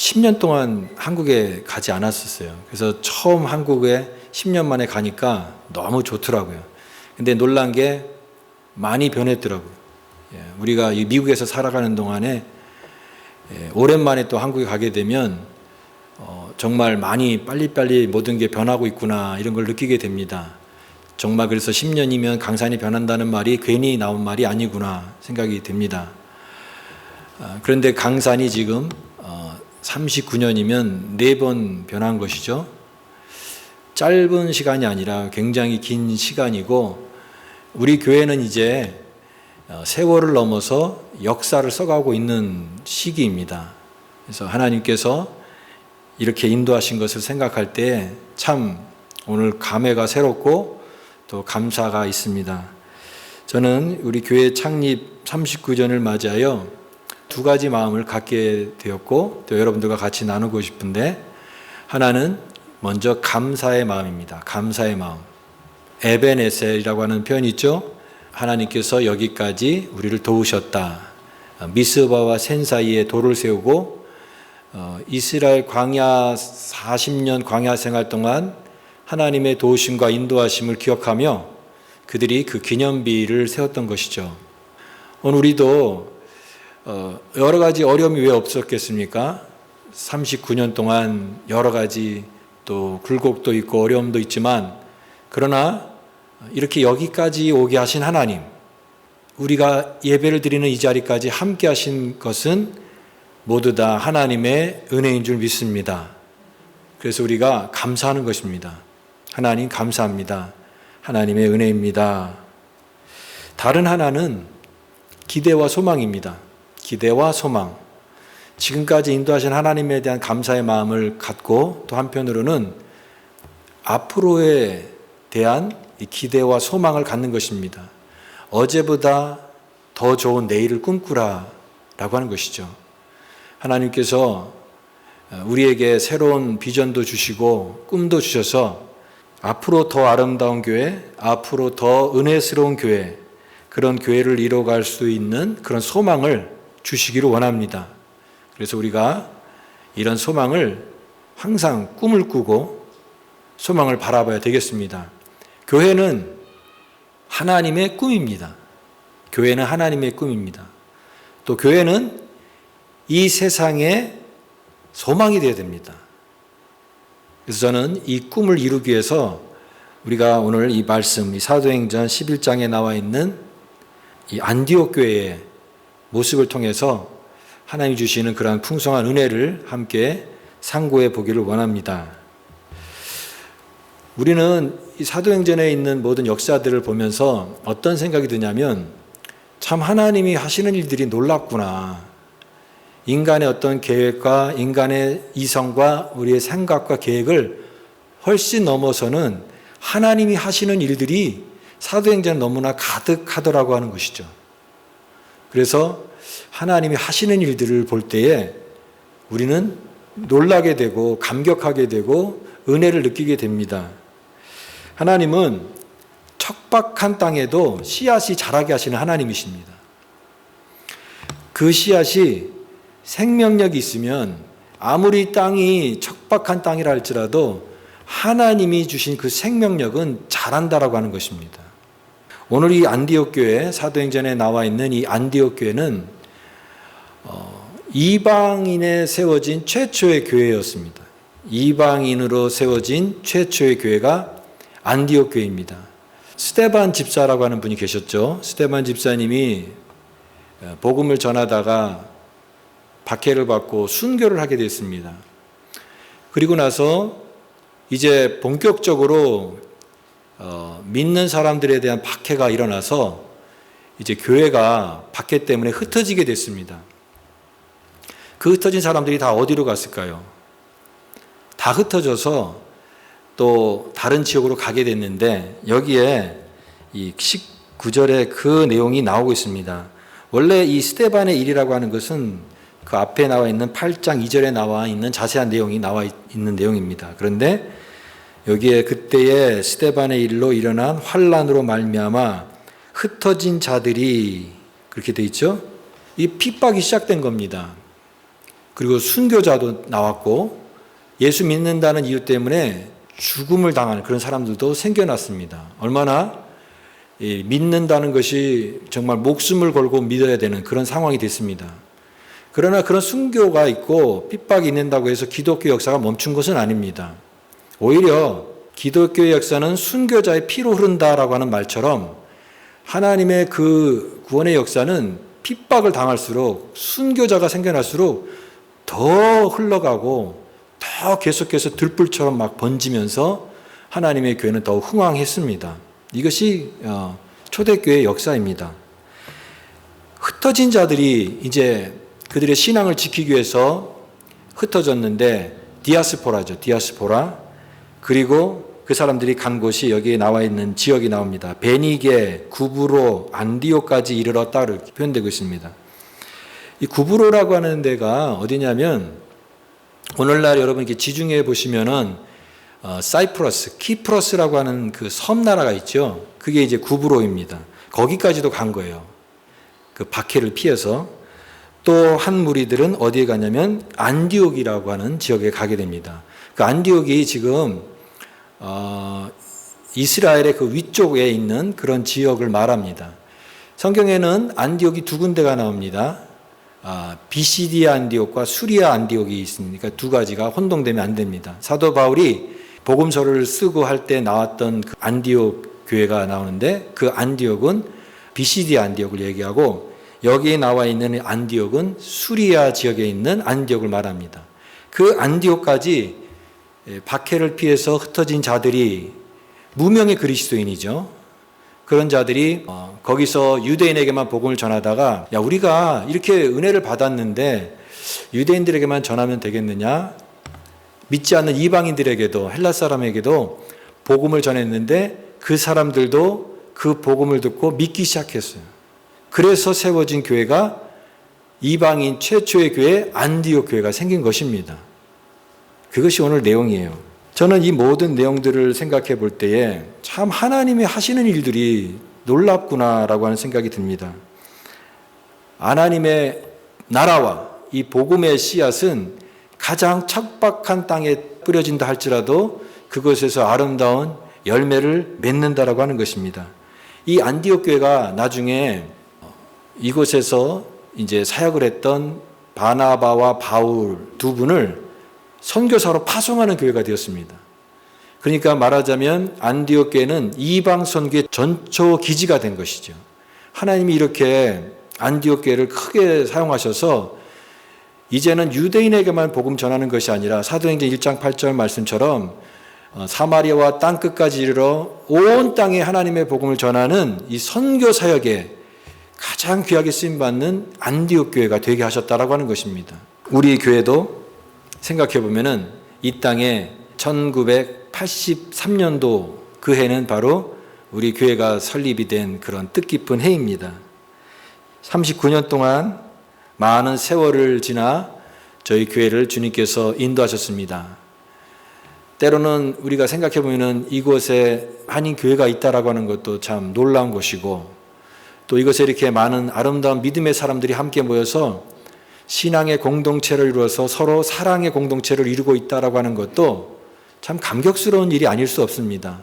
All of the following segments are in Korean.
10년 동안 한국에 가지 않았었어요. 그래서 처음 한국에 10년 만에 가니까 너무 좋더라고요. 근데 놀란 게 많이 변했더라고요. 우리가 이 미국에서 살아가는 동안에 오랜만에 또 한국에 가게 되면 정말 많이 빨리빨리 모든 게 변하고 있구나 이런 걸 느끼게 됩니다. 정말 그래서 10년이면 강산이 변한다는 말이 괜히 나온 말이 아니구나 생각이 됩니다. 그런데 강산이 지금 39년이면 4번 변한 것이죠. 짧은 시간이 아니라 굉장히 긴 시간이고 우리 교회는 이제 세월을 넘어서 역사를 써가고 있는 시기입니다. 그래서 하나님께서 이렇게 인도하신 것을 생각할 때 참 오늘 감회가 새롭고 또 감사가 있습니다. 저는 우리 교회 창립 39주년을 맞이하여 2가지 마음을 갖게 되었고 또 여러분들과 같이 나누고 싶은데, 하나는 먼저 감사의 마음입니다. 감사의 마음. 에벤에셀이라고 하는 표현이 있죠. 하나님께서 여기까지 우리를 도우셨다. 미스바와 센 사이에 돌을 세우고 이스라엘 광야 40년 광야 생활 동안 하나님의 도우심과 인도하심을 기억하며 그들이 그 기념비를 세웠던 것이죠. 오늘 우리도 여러 가지 어려움이 왜 없었겠습니까? 39년 동안 여러 가지 또 굴곡도 있고 어려움도 있지만, 그러나 이렇게 여기까지 오게 하신 하나님, 우리가 예배를 드리는 이 자리까지 함께 하신 것은 모두 다 하나님의 은혜인 줄 믿습니다. 그래서 우리가 감사하는 것입니다. 하나님 감사합니다. 하나님의 은혜입니다. 다른 하나는 기대와 소망입니다. 기대와 소망. 지금까지 인도하신 하나님에 대한 감사의 마음을 갖고 또 한편으로는 앞으로에 대한 기대와 소망을 갖는 것입니다. 어제보다 더 좋은 내일을 꿈꾸라 라고 하는 것이죠. 하나님께서 우리에게 새로운 비전도 주시고 꿈도 주셔서 앞으로 더 아름다운 교회, 앞으로 더 은혜스러운 교회, 그런 교회를 이뤄갈 수 있는 그런 소망을 주시기를 원합니다. 그래서 우리가 이런 소망을 항상 꿈을 꾸고 소망을 바라봐야 되겠습니다. 교회는 하나님의 꿈입니다. 교회는 하나님의 꿈입니다. 또 교회는 이 세상의 소망이 되어야 됩니다. 그래서 저는 이 꿈을 이루기 위해서 우리가 오늘 이 말씀, 이 사도행전 11장에 나와 있는 이 안디옥 교회의 모습을 통해서 하나님이 주시는 그러한 풍성한 은혜를 함께 상고해 보기를 원합니다. 우리는 이 사도행전에 있는 모든 역사들을 보면서 어떤 생각이 드냐면, 참 하나님이 하시는 일들이 놀랍구나. 인간의 어떤 계획과 인간의 이성과 우리의 생각과 계획을 훨씬 넘어서는 하나님이 하시는 일들이 사도행전에 너무나 가득하더라고 하는 것이죠. 그래서 하나님이 하시는 일들을 볼 때에 우리는 놀라게 되고 감격하게 되고 은혜를 느끼게 됩니다. 하나님은 척박한 땅에도 씨앗이 자라게 하시는 하나님이십니다. 그 씨앗이 생명력이 있으면 아무리 땅이 척박한 땅이라 할지라도 하나님이 주신 그 생명력은 자란다라고 하는 것입니다. 오늘 이 안디옥 교회, 사도행전에 나와 있는 이 안디옥 교회는 이방인에 세워진 최초의 교회였습니다. 이방인으로 세워진 최초의 교회가 안디옥 교회입니다. 스데반 집사라고 하는 분이 계셨죠. 스데반 집사님이 복음을 전하다가 박해를 받고 순교를 하게 됐습니다. 그리고 나서 이제 본격적으로 믿는 사람들에 대한 박해가 일어나서 이제 교회가 박해 때문에 흩어지게 됐습니다. 그 흩어진 사람들이 다 어디로 갔을까요? 다 흩어져서 또 다른 지역으로 가게 됐는데, 여기에 이 19절에 그 내용이 나오고 있습니다. 원래 이 스데반의 일이라고 하는 것은 그 앞에 나와 있는 8장 2절에 나와 있는 자세한 내용이 나와 있는 내용입니다. 그런데 여기에 그때의 스데반의 일로 일어난 환난으로 말미암아 흩어진 자들이, 그렇게 돼 있죠. 이 핍박이 시작된 겁니다. 그리고 순교자도 나왔고 예수 믿는다는 이유 때문에 죽음을 당하는 그런 사람들도 생겨났습니다. 얼마나 믿는다는 것이 정말 목숨을 걸고 믿어야 되는 그런 상황이 됐습니다. 그러나 그런 순교가 있고 핍박이 있는다고 해서 기독교 역사가 멈춘 것은 아닙니다. 오히려 기독교의 역사는 순교자의 피로 흐른다라고 하는 말처럼 하나님의 그 구원의 역사는 핍박을 당할수록 순교자가 생겨날수록 더 흘러가고 더 계속해서 들불처럼 막 번지면서 하나님의 교회는 더욱 흥왕했습니다. 이것이 초대교회의 역사입니다. 흩어진 자들이 이제 그들의 신앙을 지키기 위해서 흩어졌는데 디아스포라죠. 디아스포라. 그리고 그 사람들이 간 곳이 여기에 나와 있는 지역이 나옵니다. 베니게, 구브로, 안디오까지 이르렀다 이렇게 표현되고 있습니다. 이 구브로라고 하는 데가 어디냐면 오늘날 여러분 이렇게 지중해 보시면은 사이프러스, 키프러스라고 하는 그 섬나라가 있죠. 그게 이제 구브로입니다. 거기까지도 간 거예요. 그 박해를 피해서. 또 한 무리들은 어디에 가냐면 안디옥이라고 하는 지역에 가게 됩니다. 그 안디옥이 지금 이스라엘의 그 위쪽에 있는 그런 지역을 말합니다. 성경에는 안디옥이 두 군데가 나옵니다. 비시디아 안디옥과 수리아 안디옥이 있으니까 두 가지가 혼동되면 안 됩니다. 사도 바울이 복음서를 쓰고 할 때 나왔던 그 안디옥 교회가 나오는데 그 안디옥은 비시디아 안디옥을 얘기하고 여기에 나와 있는 안디옥은 수리아 지역에 있는 안디옥을 말합니다. 그 안디옥까지 박해를 피해서 흩어진 자들이 무명의 그리스도인이죠. 그런 자들이 거기서 유대인에게만 복음을 전하다가 야 우리가 이렇게 은혜를 받았는데 유대인들에게만 전하면 되겠느냐? 믿지 않는 이방인들에게도 헬라 사람에게도 복음을 전했는데 그 사람들도 그 복음을 듣고 믿기 시작했어요. 그래서 세워진 교회가 이방인 최초의 교회 안디옥 교회가 생긴 것입니다. 그것이 오늘 내용이에요. 저는 이 모든 내용들을 생각해 볼 때에 참 하나님이 하시는 일들이 놀랍구나라고 하는 생각이 듭니다. 하나님의 나라와 이 복음의 씨앗은 가장 척박한 땅에 뿌려진다 할지라도 그것에서 아름다운 열매를 맺는다라고 하는 것입니다. 이 안디옥 교회가 나중에 이곳에서 이제 사역을 했던 바나바와 바울 두 분을 선교사로 파송하는 교회가 되었습니다. 그러니까 말하자면 안디옥 교회는 이방 선교의 전초 기지가 된 것이죠. 하나님이 이렇게 안디옥 교회를 크게 사용하셔서 이제는 유대인에게만 복음 전하는 것이 아니라 사도행전 1장 8절 말씀처럼 사마리아와 땅끝까지 이르러 온 땅에 하나님의 복음을 전하는 이 선교 사역에 가장 귀하게 쓰임받는 안디옥 교회가 되게 하셨다라고 하는 것입니다. 우리 교회도 생각해 보면은 이 땅에 1983년도 그 해는 바로 우리 교회가 설립이 된 그런 뜻깊은 해입니다. 39년 동안 많은 세월을 지나 저희 교회를 주님께서 인도하셨습니다. 때로는 우리가 생각해 보면은 이곳에 한인 교회가 있다라고 하는 것도 참 놀라운 것이고 또 이곳에 이렇게 많은 아름다운 믿음의 사람들이 함께 모여서 신앙의 공동체를 이루어서 서로 사랑의 공동체를 이루고 있다라고 하는 것도 참 감격스러운 일이 아닐 수 없습니다.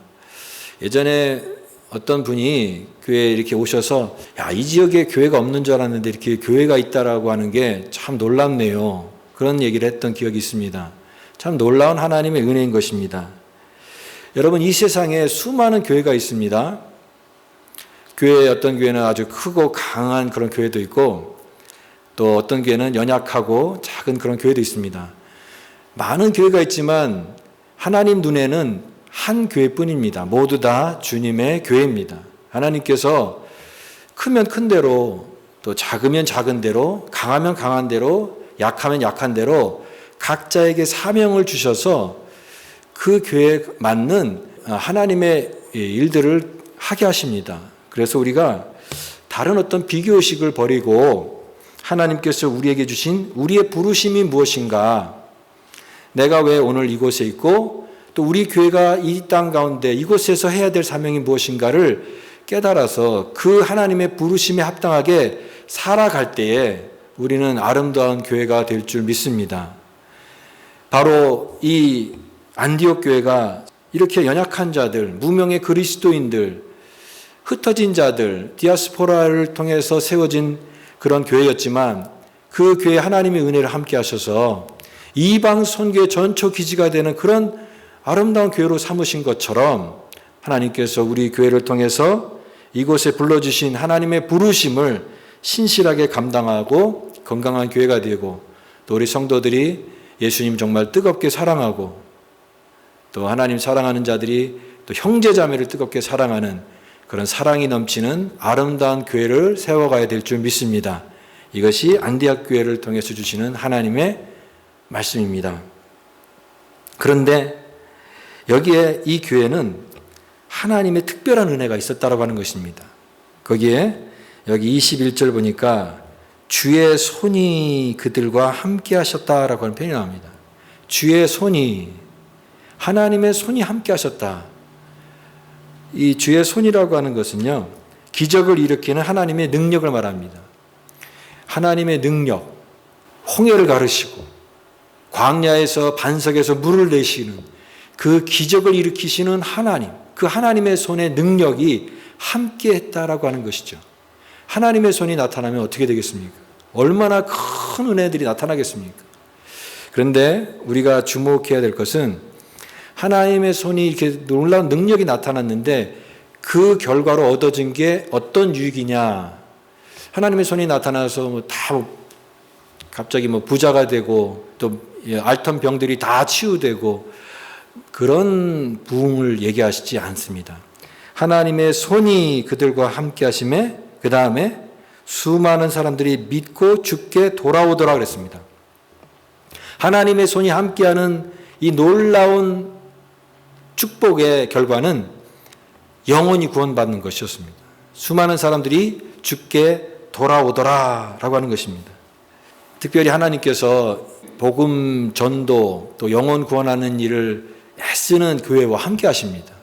예전에 어떤 분이 교회에 이렇게 오셔서 야, 이 지역에 교회가 없는 줄 알았는데 이렇게 교회가 있다라고 하는 게 참 놀랍네요. 그런 얘기를 했던 기억이 있습니다. 참 놀라운 하나님의 은혜인 것입니다. 여러분 이 세상에 수많은 교회가 있습니다. 교회 어떤 교회는 아주 크고 강한 그런 교회도 있고 또 어떤 교회는 연약하고 작은 그런 교회도 있습니다. 많은 교회가 있지만 하나님 눈에는 한 교회뿐입니다. 모두 다 주님의 교회입니다. 하나님께서 크면 큰 대로 또 작으면 작은 대로 강하면 강한 대로 약하면 약한 대로 각자에게 사명을 주셔서 그 교회에 맞는 하나님의 일들을 하게 하십니다. 그래서 우리가 다른 어떤 비교의식을 버리고 하나님께서 우리에게 주신 우리의 부르심이 무엇인가, 내가 왜 오늘 이곳에 있고 또 우리 교회가 이 땅 가운데 이곳에서 해야 될 사명이 무엇인가를 깨달아서 그 하나님의 부르심에 합당하게 살아갈 때에 우리는 아름다운 교회가 될 줄 믿습니다. 바로 이 안디옥 교회가 이렇게 연약한 자들, 무명의 그리스도인들, 흩어진 자들, 디아스포라를 통해서 세워진 그런 교회였지만 그 교회 하나님의 은혜를 함께 하셔서 이방 선교의 전초 기지가 되는 그런 아름다운 교회로 삼으신 것처럼 하나님께서 우리 교회를 통해서 이곳에 불러주신 하나님의 부르심을 신실하게 감당하고 건강한 교회가 되고 또 우리 성도들이 예수님 정말 뜨겁게 사랑하고 또 하나님 사랑하는 자들이 또 형제자매를 뜨겁게 사랑하는 그런 사랑이 넘치는 아름다운 교회를 세워가야 될 줄 믿습니다. 이것이 안디옥 교회를 통해서 주시는 하나님의 말씀입니다. 그런데 여기에 이 교회는 하나님의 특별한 은혜가 있었다라고 하는 것입니다. 거기에 여기 21절 보니까 주의 손이 그들과 함께 하셨다라고 하는 표현이 나옵니다. 주의 손이, 하나님의 손이 함께 하셨다. 이 주의 손이라고 하는 것은요, 기적을 일으키는 하나님의 능력을 말합니다. 하나님의 능력, 홍해를 가르시고 광야에서 반석에서 물을 내시는 그 기적을 일으키시는 하나님, 그 하나님의 손의 능력이 함께 했다라고 하는 것이죠. 하나님의 손이 나타나면 어떻게 되겠습니까? 얼마나 큰 은혜들이 나타나겠습니까? 그런데 우리가 주목해야 될 것은 하나님의 손이 이렇게 놀라운 능력이 나타났는데 그 결과로 얻어진 게 어떤 유익이냐? 하나님의 손이 나타나서 다 갑자기 부자가 되고 또 앓던 병들이 다 치유되고 그런 부흥을 얘기하시지 않습니다. 하나님의 손이 그들과 함께 하심에 그 다음에 수많은 사람들이 믿고 죽게 돌아오더라 그랬습니다. 하나님의 손이 함께하는 이 놀라운 축복의 결과는 영원히 구원받는 것이었습니다. 수많은 사람들이 죽게 돌아오더라 라고 하는 것입니다. 특별히 하나님께서 복음 전도 또 영혼 구원하는 일을 애쓰는 교회와 함께 하십니다.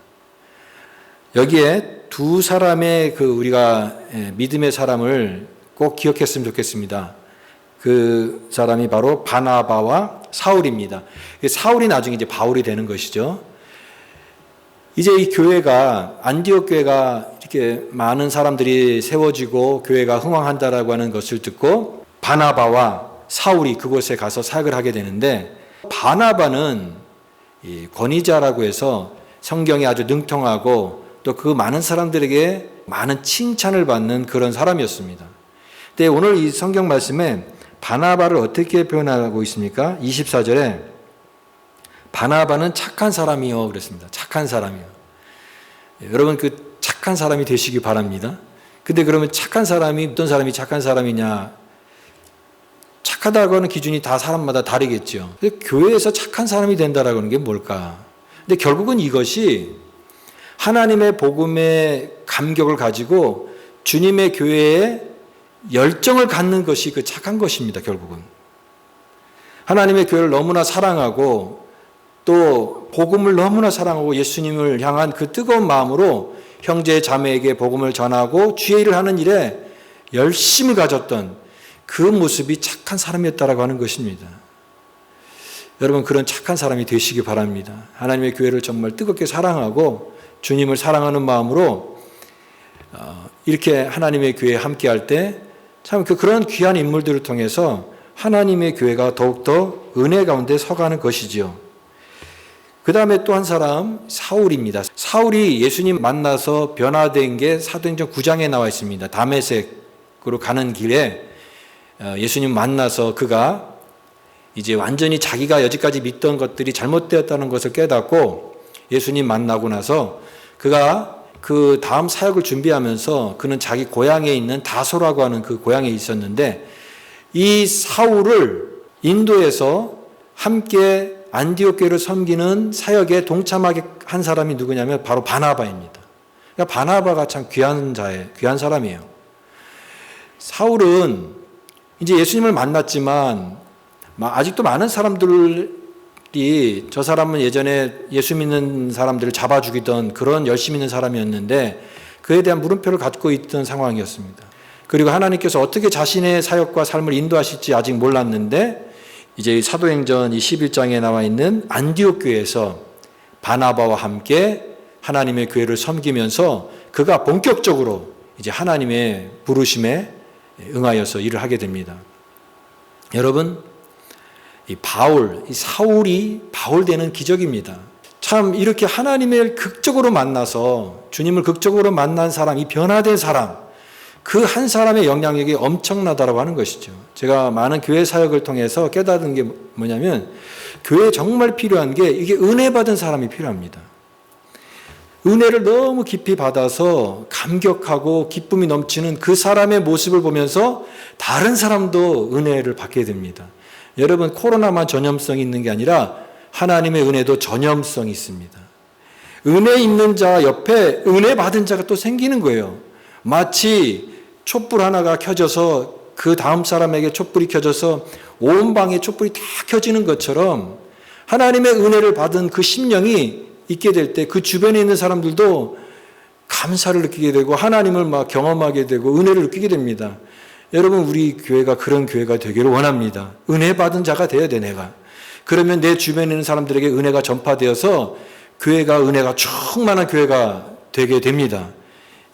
여기에 두 사람의 우리가 믿음의 사람을 꼭 기억했으면 좋겠습니다. 그 사람이 바로 바나바와 사울입니다. 사울이 나중에 이제 바울이 되는 것이죠. 이제 이 교회가, 안디옥 교회가 이렇게 많은 사람들이 세워지고 교회가 흥왕한다라고 하는 것을 듣고 바나바와 사울이 그곳에 가서 사역을 하게 되는데, 바나바는 권위자라고 해서 성경에 아주 능통하고 또 그 많은 사람들에게 많은 칭찬을 받는 그런 사람이었습니다. 근데 오늘 이 성경 말씀에 바나바를 어떻게 표현하고 있습니까? 24절에 바나바는 착한 사람이요 그랬습니다. 착한 사람이요. 여러분 그 착한 사람이 되시기 바랍니다. 근데 그러면 착한 사람이 어떤 사람이 착한 사람이냐? 착하다고 하는 기준이 다 사람마다 다르겠죠. 교회에서 착한 사람이 된다라고 하는 게 뭘까? 근데 결국은 이것이 하나님의 복음의 감격을 가지고 주님의 교회에 열정을 갖는 것이 그 착한 것입니다. 결국은 하나님의 교회를 너무나 사랑하고 또 복음을 너무나 사랑하고 예수님을 향한 그 뜨거운 마음으로 형제 자매에게 복음을 전하고 주의 일을 하는 일에 열심을 가졌던 그 모습이 착한 사람이었다라고 하는 것입니다. 여러분 그런 착한 사람이 되시기 바랍니다. 하나님의 교회를 정말 뜨겁게 사랑하고 주님을 사랑하는 마음으로 이렇게 하나님의 교회에 함께할 때 참 그런 귀한 인물들을 통해서 하나님의 교회가 더욱더 은혜 가운데 서가는 것이지요. 그 다음에 또 한 사람 사울입니다. 사울이 예수님 만나서 변화된 게 사도행전 9장에 나와 있습니다. 다메섹으로 가는 길에 예수님 만나서 그가 이제 완전히 자기가 여지까지 믿던 것들이 잘못되었다는 것을 깨닫고 예수님 만나고 나서 그가 그 다음 사역을 준비하면서 그는 자기 고향에 있는 다소라고 하는 그 고향에 있었는데 이 사울을 인도에서 함께 안디옥 교회를 섬기는 사역에 동참하게 한 사람이 누구냐면 바로 바나바입니다. 그러니까 바나바가 참 귀한 사람이에요. 사울은 이제 예수님을 만났지만 아직도 많은 사람들이 저 사람은 예전에 예수 믿는 사람들을 잡아 죽이던 그런 열심히 있는 사람이었는데 그에 대한 물음표를 갖고 있던 상황이었습니다. 그리고 하나님께서 어떻게 자신의 사역과 삶을 인도하실지 아직 몰랐는데 이제 사도행전 21장에 나와 있는 안디옥 교회에서 바나바와 함께 하나님의 교회를 섬기면서 그가 본격적으로 이제 하나님의 부르심에 응하여서 일을 하게 됩니다. 여러분, 이 사울이 바울 되는 기적입니다. 참 이렇게 하나님을 극적으로 만나서 주님을 극적으로 만난 사람, 이 변화된 사람, 그 한 사람의 영향력이 엄청나다라고 하는 것이죠. 제가 많은 교회 사역을 통해서 깨달은 게 뭐냐면 교회에 정말 필요한 게 이게 은혜 받은 사람이 필요합니다. 은혜를 너무 깊이 받아서 감격하고 기쁨이 넘치는 그 사람의 모습을 보면서 다른 사람도 은혜를 받게 됩니다. 여러분, 코로나만 전염성이 있는 게 아니라 하나님의 은혜도 전염성이 있습니다. 은혜 있는 자 옆에 은혜 받은 자가 또 생기는 거예요. 마치 촛불 하나가 켜져서 그 다음 사람에게 촛불이 켜져서 온 방에 촛불이 다 켜지는 것처럼 하나님의 은혜를 받은 그 심령이 있게 될 때 그 주변에 있는 사람들도 감사를 느끼게 되고 하나님을 막 경험하게 되고 은혜를 느끼게 됩니다. 여러분, 우리 교회가 그런 교회가 되기를 원합니다. 은혜 받은 자가 되어야 돼, 내가. 그러면 내 주변에 있는 사람들에게 은혜가 전파되어서 교회가 은혜가 충만한 교회가 되게 됩니다.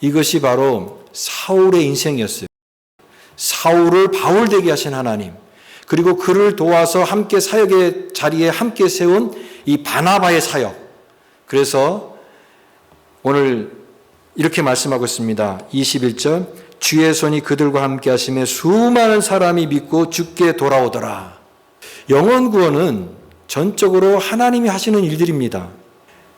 이것이 바로 사울의 인생이었어요. 사울을 바울 되게 하신 하나님, 그리고 그를 도와서 함께 사역의 자리에 함께 세운 이 바나바의 사역. 그래서 오늘 이렇게 말씀하고 있습니다. 21절, 주의 손이 그들과 함께 하심에 수많은 사람이 믿고 주께 돌아오더라. 영혼 구원은 전적으로 하나님이 하시는 일들입니다.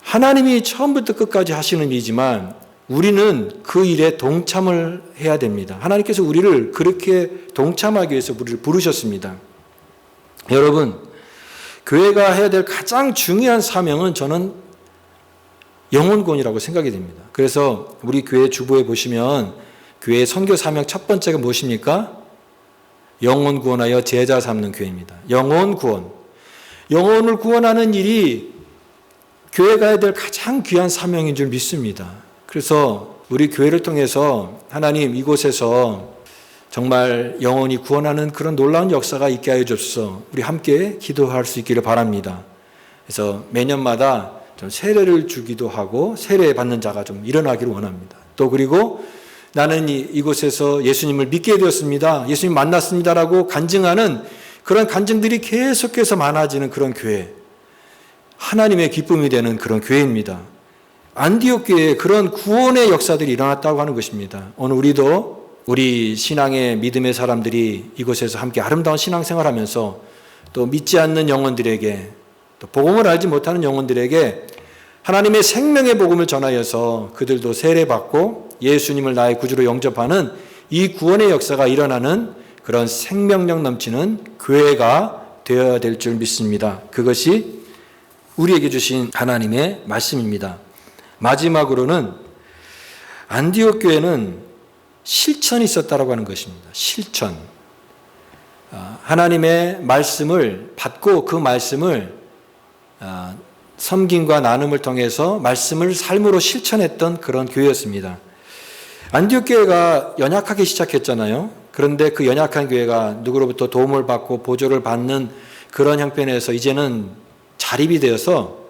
하나님이 처음부터 끝까지 하시는 일이지만 우리는 그 일에 동참을 해야 됩니다. 하나님께서 우리를 그렇게 동참하기 위해서 우리를 부르셨습니다. 여러분, 교회가 해야 될 가장 중요한 사명은 저는 영혼구원이라고 생각이 됩니다. 그래서 우리 교회 주보에 보시면 교회의 선교 사명 첫 번째가 무엇입니까? 영혼 구원하여 제자 삼는 교회입니다. 영혼 구원. 영혼을 구원하는 일이 교회가 해야 될 가장 귀한 사명인 줄 믿습니다. 그래서 우리 교회를 통해서 하나님 이곳에서 정말 영혼이 구원하는 그런 놀라운 역사가 있게 하여 주옵소서. 우리 함께 기도할 수 있기를 바랍니다. 그래서 매년마다 좀 세례를 주기도 하고 세례 받는 자가 좀 일어나기를 원합니다. 또 그리고 나는 이곳에서 예수님을 믿게 되었습니다. 예수님 만났습니다라고 간증하는 그런 간증들이 계속해서 많아지는 그런 교회. 하나님의 기쁨이 되는 그런 교회입니다. 안디옥 교회에 그런 구원의 역사들이 일어났다고 하는 것입니다. 오늘 우리도 우리 신앙의 믿음의 사람들이 이곳에서 함께 아름다운 신앙생활하면서 또 믿지 않는 영혼들에게 또 복음을 알지 못하는 영혼들에게 하나님의 생명의 복음을 전하여서 그들도 세례받고 예수님을 나의 구주로 영접하는 이 구원의 역사가 일어나는 그런 생명력 넘치는 교회가 되어야 될 줄 믿습니다. 그것이 우리에게 주신 하나님의 말씀입니다. 마지막으로는 안디옥 교회는 실천이 있었다라고 하는 것입니다. 실천. 하나님의 말씀을 받고 그 말씀을 섬김과 나눔을 통해서 말씀을 삶으로 실천했던 그런 교회였습니다. 안디옥 교회가 연약하게 시작했잖아요. 그런데 그 연약한 교회가 누구로부터 도움을 받고 보조를 받는 그런 형편에서 이제는 자립이 되어서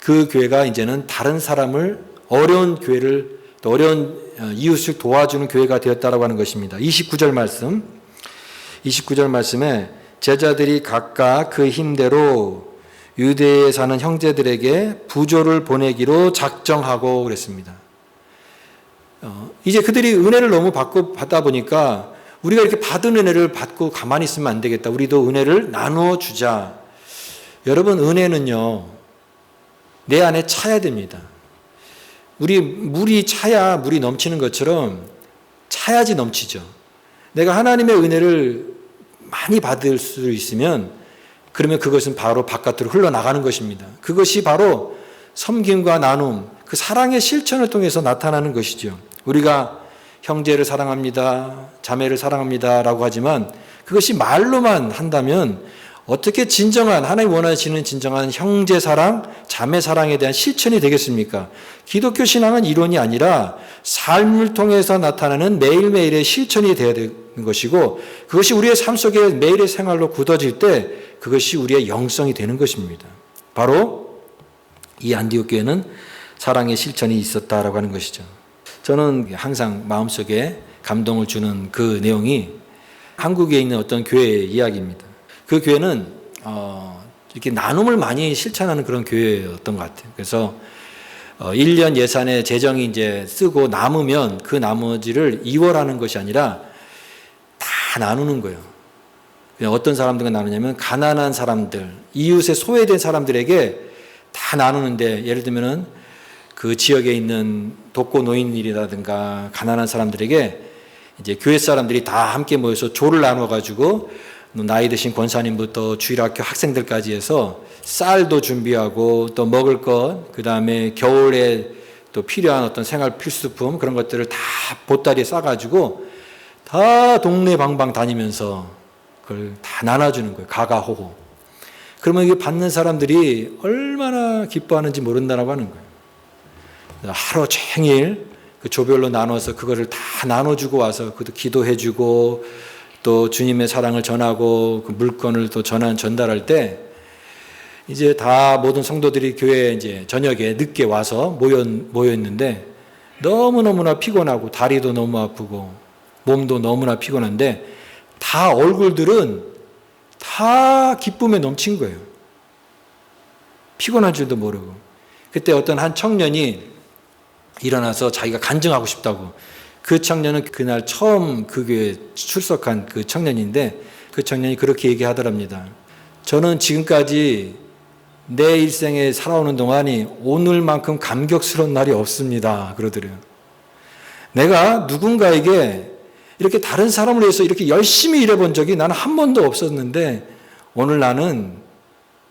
그 교회가 이제는 다른 사람을 어려운 교회를 또 어려운 이웃을 도와주는 교회가 되었다라고 하는 것입니다. 29절 말씀에 제자들이 각각 그 힘대로 유대에 사는 형제들에게 부조를 보내기로 작정하고 그랬습니다. 이제 그들이 은혜를 너무 받다 보니까 우리가 이렇게 받은 은혜를 받고 가만히 있으면 안 되겠다. 우리도 은혜를 나누어 주자. 여러분, 은혜는요, 내 안에 차야 됩니다. 물이 차야 물이 넘치는 것처럼 차야지 넘치죠. 내가 하나님의 은혜를 많이 받을 수 있으면 그러면 그것은 바로 바깥으로 흘러나가는 것입니다. 그것이 바로 섬김과 나눔, 그 사랑의 실천을 통해서 나타나는 것이죠. 우리가 형제를 사랑합니다, 자매를 사랑합니다 라고 하지만 그것이 말로만 한다면 어떻게 진정한, 하나님 원하시는 진정한 형제 사랑, 자매 사랑에 대한 실천이 되겠습니까? 기독교 신앙은 이론이 아니라 삶을 통해서 나타나는 매일매일의 실천이 되어야 되는 것이고, 그것이 우리의 삶 속에 매일의 생활로 굳어질 때 그것이 우리의 영성이 되는 것입니다. 바로 이 안디옥 교회는 사랑의 실천이 있었다라고 하는 것이죠. 저는 항상 마음속에 감동을 주는 그 내용이 한국에 있는 어떤 교회의 이야기입니다. 그 교회는 이렇게 나눔을 많이 실천하는 그런 교회였던 것 같아요. 그래서 1년 예산에 재정이 이제 쓰고 남으면 그 나머지를 이월하는 것이 아니라 다 나누는 거예요. 그냥 어떤 사람들과 나누냐면 가난한 사람들, 이웃에 소외된 사람들에게 다 나누는데, 예를 들면은 그 지역에 있는 독거 노인들이라든가 가난한 사람들에게 이제 교회 사람들이 다 함께 모여서 조를 나눠 가지고 나이 드신 권사님부터 주일학교 학생들까지 해서 쌀도 준비하고 또 먹을 것, 그 다음에 겨울에 또 필요한 어떤 생활 필수품 그런 것들을 다 보따리에 싸가지고 다 동네 방방 다니면서 그걸 다 나눠주는 거예요. 가가호호. 그러면 이게 받는 사람들이 얼마나 기뻐하는지 모른다라고 하는 거예요. 하루 종일 그 조별로 나눠서 그거를 다 나눠주고 와서 그것도 기도해주고 또 주님의 사랑을 전하고 그 물건을 또 전달할 때 이제 다 모든 성도들이 교회에 이제 저녁에 늦게 와서 모여 있는데 너무너무나 피곤하고 다리도 너무 아프고 몸도 너무나 피곤한데 다 얼굴들은 다 기쁨에 넘친 거예요. 피곤한 줄도 모르고. 그때 어떤 한 청년이 일어나서 자기가 간증하고 싶다고. 그 청년은 그날 처음 그 교회에 출석한 그 청년인데 그 청년이 그렇게 얘기하더랍니다. 저는 지금까지 내 일생에 살아오는 동안이 오늘만큼 감격스러운 날이 없습니다. 그러더래요. 내가 누군가에게 이렇게 다른 사람을 위해서 이렇게 열심히 일해본 적이 나는 한 번도 없었는데 오늘 나는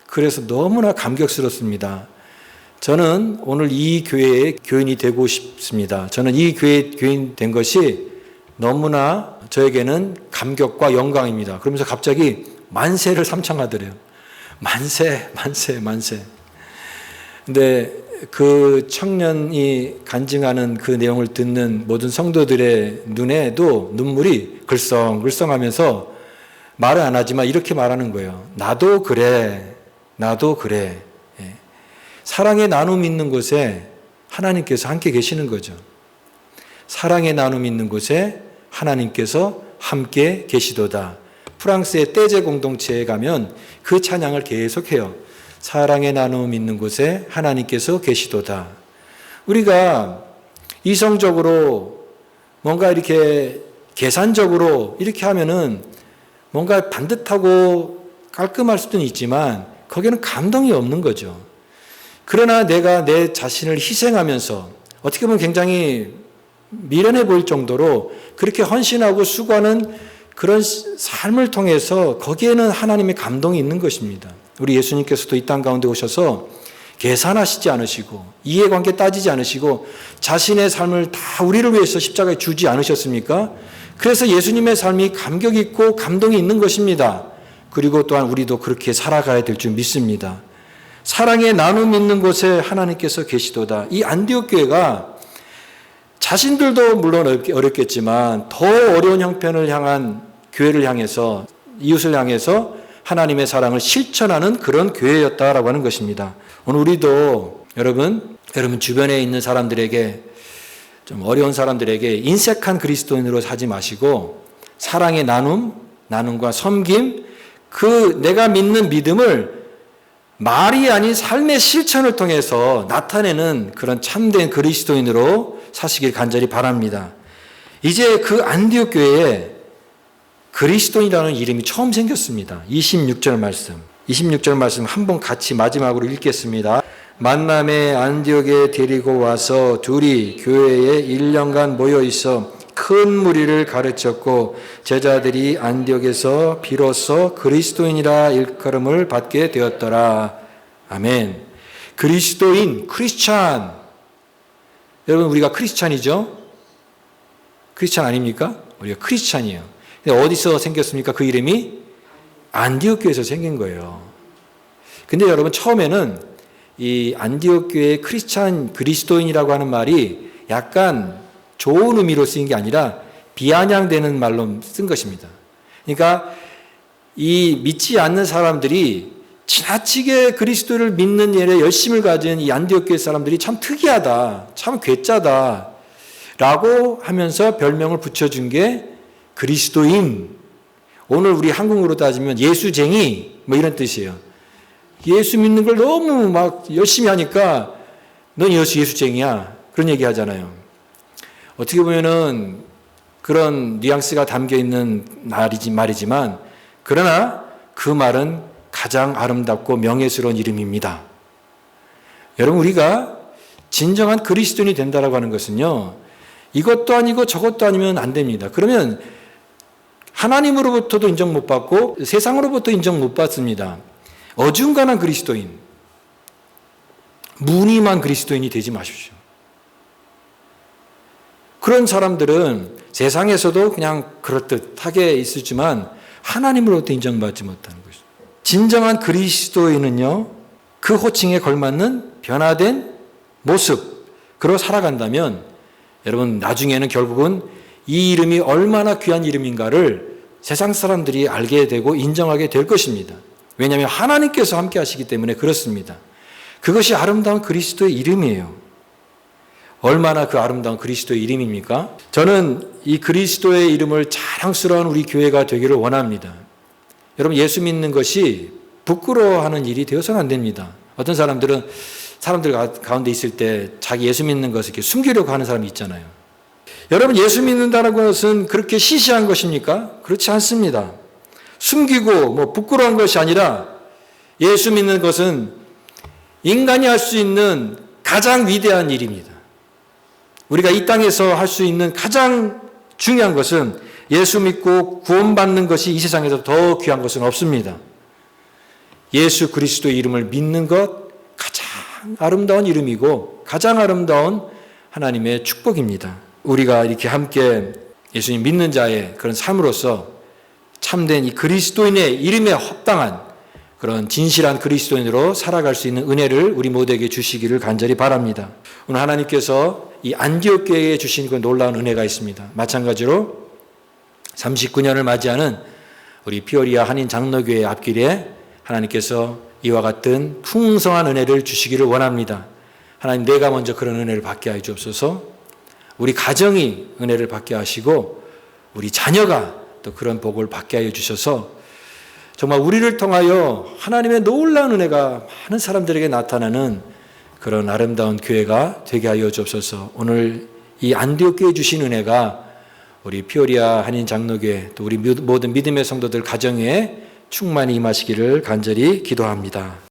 그래서 너무나 감격스럽습니다. 저는 오늘 이 교회의 교인이 되고 싶습니다. 저는 이 교회의 교인 된 것이 너무나 저에게는 감격과 영광입니다. 그러면서 갑자기 만세를 삼창하더래요. 만세, 만세, 만세. 근데 그 청년이 간증하는 그 내용을 듣는 모든 성도들의 눈에도 눈물이 글썽글썽하면서 말을 안 하지만 이렇게 말하는 거예요. 나도 그래, 나도 그래. 사랑의 나눔이 있는 곳에 하나님께서 함께 계시는 거죠. 사랑의 나눔이 있는 곳에 하나님께서 함께 계시도다. 프랑스의 떼제 공동체에 가면 그 찬양을 계속해요. 사랑의 나눔이 있는 곳에 하나님께서 계시도다. 우리가 이성적으로 뭔가 이렇게 계산적으로 이렇게 하면은 뭔가 반듯하고 깔끔할 수도 있지만 거기에는 감동이 없는 거죠. 그러나 내가 내 자신을 희생하면서 어떻게 보면 굉장히 미련해 보일 정도로 그렇게 헌신하고 수고하는 그런 삶을 통해서 거기에는 하나님의 감동이 있는 것입니다. 우리 예수님께서도 이 땅 가운데 오셔서 계산하시지 않으시고 이해관계 따지지 않으시고 자신의 삶을 다 우리를 위해서 십자가에 주지 않으셨습니까? 그래서 예수님의 삶이 감격 있고 감동이 있는 것입니다. 그리고 또한 우리도 그렇게 살아가야 될 줄 믿습니다. 사랑의 나눔이 있는 곳에 하나님께서 계시도다. 이 안디옥 교회가 자신들도 물론 어렵겠지만 더 어려운 형편을 향한 교회를 향해서 이웃을 향해서 하나님의 사랑을 실천하는 그런 교회였다라고 하는 것입니다. 오늘 우리도 여러분 주변에 있는 사람들에게 좀 어려운 사람들에게 인색한 그리스도인으로 사지 마시고 사랑의 나눔과 섬김, 그 내가 믿는 믿음을 말이 아닌 삶의 실천을 통해서 나타내는 그런 참된 그리스도인으로 사시길 간절히 바랍니다. 이제 그 안디옥 교회에 그리스도인이라는 이름이 처음 생겼습니다. 26절 말씀 한번 같이 마지막으로 읽겠습니다. 만남의 안디옥에 데리고 와서 둘이 교회에 1년간 모여 있어 큰 무리를 가르쳤고 제자들이 안디옥에서 비로소 그리스도인이라 일컬음을 받게 되었더라. 아멘. 그리스도인, 크리스찬. 여러분 우리가 크리스찬이죠? 크리스찬 아닙니까? 우리가 크리스찬이에요. 근데 어디서 생겼습니까? 그 이름이 안디옥 교회에서 생긴 거예요. 근데 여러분, 처음에는 이 안디옥 교회의 크리스찬 그리스도인이라고 하는 말이 약간 좋은 의미로 쓰인 게 아니라 비아냥되는 말로 쓴 것입니다. 그러니까 이 믿지 않는 사람들이 지나치게 그리스도를 믿는 일에 열심을 가진 이 안디옥 교회 사람들이 참 특이하다, 참 괴짜다 라고 하면서 별명을 붙여준 게 그리스도인, 오늘 우리 한국어로 따지면 예수쟁이 뭐 이런 뜻이에요. 예수 믿는 걸 너무 막 열심히 하니까 넌 예수쟁이야, 그런 얘기 하잖아요. 어떻게 보면은 그런 뉘앙스가 담겨 있는 말이지만, 그러나 그 말은 가장 아름답고 명예스러운 이름입니다. 여러분, 우리가 진정한 그리스도인이 된다라고 하는 것은요, 이것도 아니고 저것도 아니면 안 됩니다. 그러면 하나님으로부터도 인정 못 받고 세상으로부터 인정 못 받습니다. 어중간한 그리스도인, 무늬만 그리스도인이 되지 마십시오. 그런 사람들은 세상에서도 그냥 그럴듯하게 있었지만 하나님으로부터 인정받지 못하는 것이죠. 진정한 그리스도인은요, 그 호칭에 걸맞는 변화된 모습으로 살아간다면 여러분, 나중에는 결국은 이 이름이 얼마나 귀한 이름인가를 세상 사람들이 알게 되고 인정하게 될 것입니다. 왜냐하면 하나님께서 함께 하시기 때문에 그렇습니다. 그것이 아름다운 그리스도의 이름이에요. 얼마나 그 아름다운 그리스도의 이름입니까? 저는 이 그리스도의 이름을 자랑스러운 우리 교회가 되기를 원합니다. 여러분, 예수 믿는 것이 부끄러워하는 일이 되어서는 안 됩니다. 어떤 사람들은 사람들 가운데 있을 때 자기 예수 믿는 것을 이렇게 숨기려고 하는 사람이 있잖아요. 여러분, 예수 믿는다는 것은 그렇게 시시한 것입니까? 그렇지 않습니다. 숨기고 부끄러운 것이 아니라 예수 믿는 것은 인간이 할 수 있는 가장 위대한 일입니다. 우리가 이 땅에서 할 수 있는 가장 중요한 것은 예수 믿고 구원받는 것이 이 세상에서 더 귀한 것은 없습니다. 예수 그리스도의 이름을 믿는 것, 가장 아름다운 이름이고 가장 아름다운 하나님의 축복입니다. 우리가 이렇게 함께 예수님 믿는 자의 그런 삶으로서 참된 이 그리스도인의 이름에 합당한 그런 진실한 그리스도인으로 살아갈 수 있는 은혜를 우리 모두에게 주시기를 간절히 바랍니다. 오늘 하나님께서 이 안디옥 교회에 주신 그 놀라운 은혜가 있습니다. 마찬가지로 39년을 맞이하는 우리 피오리아 한인 장로교회 앞길에 하나님께서 이와 같은 풍성한 은혜를 주시기를 원합니다. 하나님, 내가 먼저 그런 은혜를 받게 하여 주옵소서. 우리 가정이 은혜를 받게 하시고 우리 자녀가 또 그런 복을 받게 하여 주셔서 정말 우리를 통하여 하나님의 놀라운 은혜가 많은 사람들에게 나타나는 그런 아름다운 교회가 되게 하여 주옵소서. 오늘 이 안디옥 교회에 주신 은혜가 우리 피오리아 한인 장로교회 또 우리 모든 믿음의 성도들 가정에 충만히 임하시기를 간절히 기도합니다.